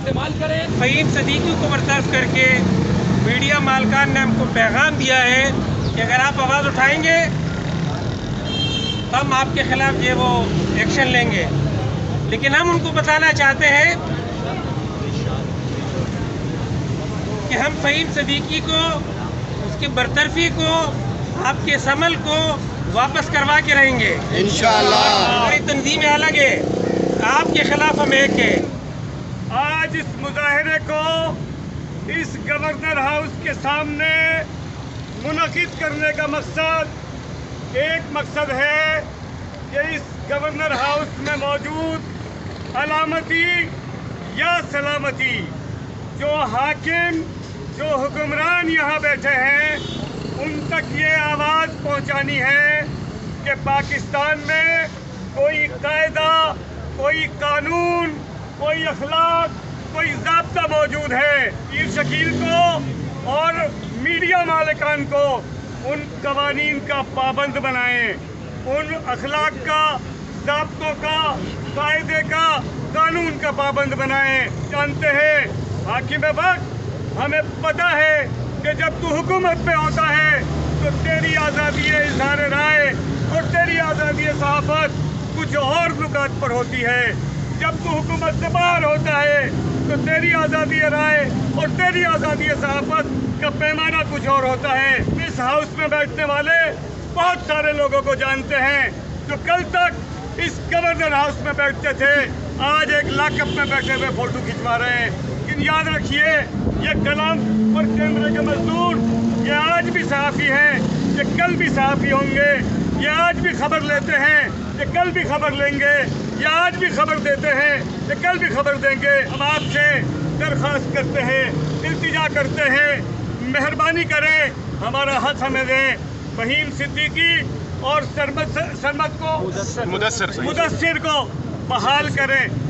इस्तेमाल करें। फहीम सदीकी को बर्ताश्त करके मीडिया मालकान ने हमको पैगाम दिया है कि अगर आप आवाज़ उठाएंगे तो हम आपके खिलाफ जो वो एक्शन लेंगे, लेकिन हम उनको बताना चाहते हैं कि हम फहीम सदीकी को, उसकी बरतरफी को, आपके इस अमल को वापस करवा के रहेंगे इंशाअल्लाह। हमारी तंजीमें अलग है, आपके खिलाफ हम एक है। आज इस मुजाहरे को इस गवर्नर हाउस के सामने मुनक़िद करने का एक मकसद है कि इस गवर्नर हाउस में मौजूद अलामती या सलामती जो हाकिम, जो हुक्मरान यहाँ बैठे हैं, उन तक ये आवाज़ पहुँचानी है कि पाकिस्तान में कोई कायदा, कोई कानून, कोई अखलाक, कोई ज़ाब्ता मौजूद है। पीर शकील को और मीडिया मालिकान को उन कवानीन का पाबंद बनाएं, उन अखलाक का, ज़ाब्तों का, कायदे का, कानून का पाबंद बनाएं। जानते हैं हाकिम वक्त, हमें पता है कि जब तू हुकूमत पे होता है तो तेरी आज़ादी इज़हार राय और तेरी आज़ादी सहाफ़त कुछ और नुकात पर होती है। जब तू हुकूमत से बाहर होता है तो तेरी आज़ादी राय और तेरी आज़ादी सहाफ़त का पैमाना कुछ और होता है। इस हाउस में बैठने वाले बहुत सारे लोगों को जानते हैं जो कल तक इस गवर्नर हाउस में बैठते थे, आज एक लॉकअप में बैठे हुए फ़ोटो खिंचवा रहे हैं। लेकिन याद रखिए, ये कलम और कैमरे के मजदूर ये आज भी सहाफ़ी हैं, ये कल भी सहाफ़ी होंगे। ये आज भी खबर लेते हैं, ये कल भी खबर लेंगे। ये आज भी खबर देते हैं, ये कल भी खबर देंगे। हम आपसे दरख्वास्त करते हैं, इल्तिजा करते हैं, मेहरबानी करें, हमारा हक हमें दें। फहीम सिद्दीकी और सरमद को मुदस्सिर को बहाल करें।